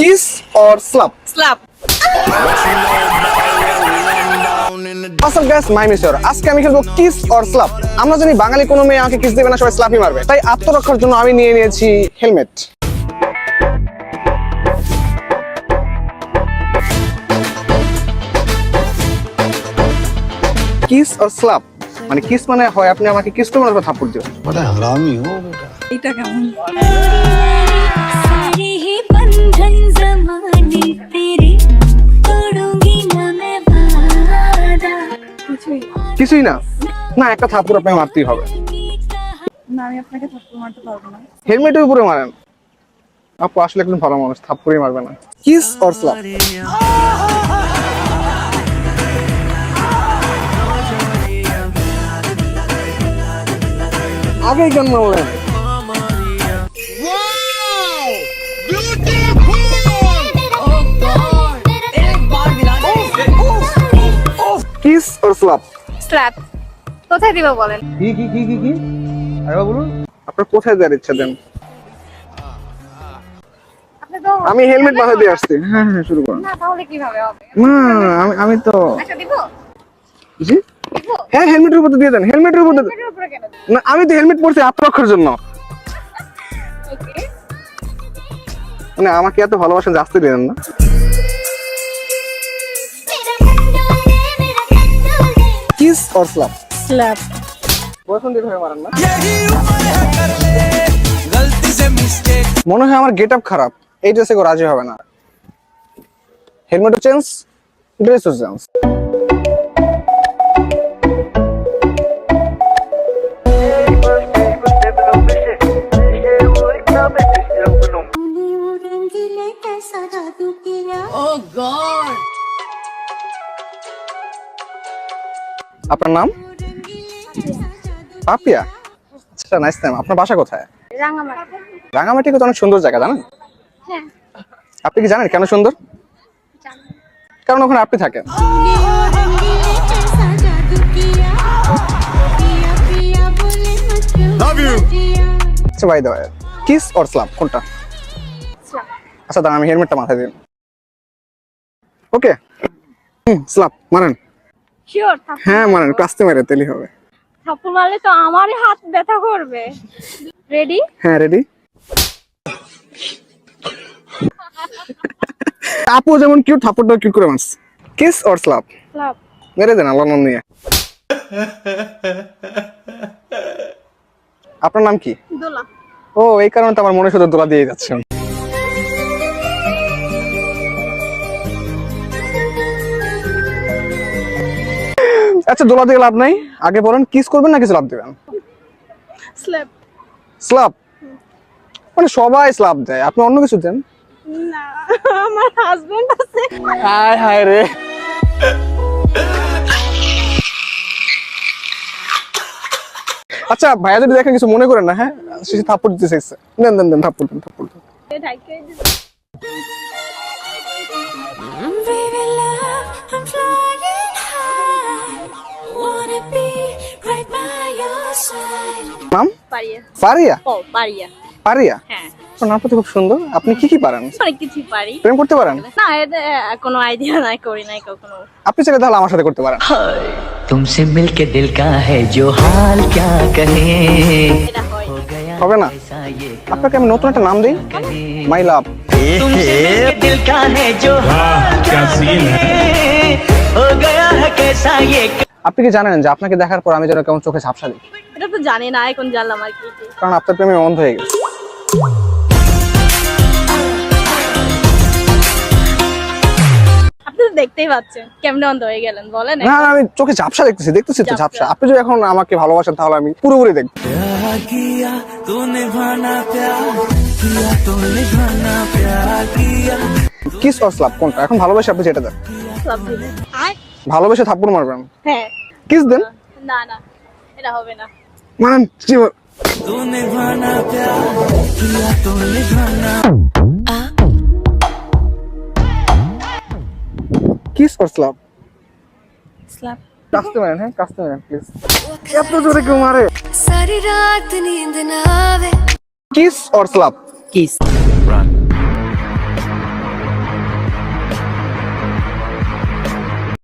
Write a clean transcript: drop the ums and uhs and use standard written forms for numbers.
Kiss or slap? Slap. আসল guys, মাই mister. আজকে আমি খেলবো কিস অর স্ল্যাপ। আমরা জানি বাঙালি কোনো মেয়ে আমাকে কিস দেবে না, সবাই স্ল্যাপই মারবে। তাই আত্মরক্ষার জন্য আমি নিয়ে নিয়েছি হেলমেট। কিস অর স্ল্যাপ মানে কিস মানে হয় আপনি আমাকে কিস করবেন অথবা থাপ্পড় দিবেন। बड़ा हरामी हो बेटा। এটা কেমন? सारे ही बंधन ज़माने तेरे तोड़ूंगी ना मैं वादा। কিছুই না, না একটা থাপ্পড় আপনাকে মারতেই হবে। না, আমি আপনাকে থাপ্পড় মারতে পারবো না। হেলমেটের উপরে মারেন। আপু আসলে একদম ভালো মানুষ, থাপ্পড়ই মারবে না। Kiss or slap? আগেই কেন বললেন? Kiss or slap? স্ল্যাপ। কোথায় দিব বলেন? কি আরে বলুন, আপনার কোথায় দেওয়ার ইচ্ছা দেন? আপনি তো আমি হেলমেট মাথায় দিয়ে আসছি। হ্যাঁ শুরু করুন। না, তাহলে কিভাবে হবে? না আমি তো আচ্ছা, দিব? জি দিব? হ্যাঁ হেলমেটের উপর দিয়ে দেন, হেলমেটের উপর দিয়ে দেন। এটার উপরে কেন দিব? না আমি তো হেলমেট পরছি আত্মরক্ষার জন্য। ওকে। মানে আমাকে এত ভালোবাসেন যে আসতে দিলেন না। Kiss or slap? Slap. Boyfriend এভাবে মারেন না। মনে হয় আমার গেট আপ খারাপ, এই ড্রেসে কেউ রাজি হবে না। হেলমেটও চেঞ্জ, ড্রেসও চেঞ্জ। আপনার নাম? পাপিয়া। আচ্ছা নাইস নাম। আপনার বাসা কোথায়? রাঙামাটি। রাঙামাটি তো অনেক সুন্দর জায়গা, জানেন? হ্যাঁ, আপনি কি জানেন কেন সুন্দর? জানি। কারণ ওখানে আপনি থাকেন। আচ্ছা by the way, kiss or slap কোনটা? স্ল্যাপ। আচ্ছা দাঁড়ান, আমি হেলমেটটা মাথায় দিন। ওকে, স্ল্যাপ মারেন। শিওর? হ্যাঁ মারেন, কাস্তে মেরে তেলি হবে। থাপ্পড় মারলে তো আমারই হাত ব্যথা করবে। রেডি? হ্যাঁ রেডি। আপু যেমন কিউট, থাপ্পড়টা কিউট করে মারছে। Kiss or slap? স্ল্যাপ। মেরে দেন আল্লাহর নাম নিয়ে। আপনার নাম কি? দোলা। ও এই কারণে তো আমার মনে শুধু দোলা দিয়ে যাচ্ছে। আচ্ছা দোলা দিয়ে লাভ নাই, আগে বলেন কিস করবেন নাকি স্ল্যাপ দিবেন? স্ল্যাপ। স্ল্যাপ মানে সবাই স্ল্যাপ দেয়, আপনি অন্য কিছু দেন। না, আমার হাজবেন্ড আছে। হায় হায় রে। আচ্ছা ভাইয়া যদি দেখেন কিছু মনে করেন না, হ্যাঁ সে থাপ্পড় দিতে চাইছে। দেন দেন দেন থাপ্পড় দেন, থাপ্পড় দেন। Baby love, I'm flying high. Wanna be right by your side. নাম? পারিয়া। পারিয়া? ও, পারিয়া। পারিয়া? হ্যাঁ, আপনার নামটা তো খুব সুন্দর। আপনি কি কি পারেন? অনেক কিছু পারি। প্রেম করতে পারেন? না, এতে কোনো আইডিয়া নাই, করি নাই কখনো। আপনি চাইলে তাহলে আমার সাথে করতে পারেন। तुमसे मिलके दिल का है जो हाल क्या कहे এটা হয়। হবে না? ऐसा ये আপনাকে আমি নতুন একটা নাম দিই, মাই লাভ। तुमसे मिलके दिल का है जो हाल क्या कहे हो गया है कैसा ये আপনি কি জানেন যে আপনাকে দেখার পর আমি যেন কেমন চোখে ঝাপসা দিই? এটা তো জানি না, এখন জানলাম আর কি। কারণ আপনার প্রেমে অন্ধ হয়ে গেছে। আপনি তো দেখতেই পাচ্ছেন কেমনে অন্ধ হয়ে গেলেন, বলেন। না না, আমি চোখে ঝাপসা দেখতেছি তো ঝাপসা। ঝাপসা। আপনি যদি এখন আমাকে ভালোবাসেন তাহলে আমি পুরোপুরি দেখব। কিস অর স্ল্যাপ কোনটা? এখন ভালোবাসে আপনি যেটা দেন। স্ল্যাপ দিবেন? ভালোবেসে থাপ্পড় মারবেন, হ্যাঁ। কিস দেন। না না, এটা হবে না। মানেন কিস অর স্ল্যাপ? স্ল্যাপ। কাস্তে মারেন, হ্যাঁ কাস্তে মারেন প্লিজ। এত জোরে কেউ মারে? सारी रात नींद ना आवे। Kiss or slap? किस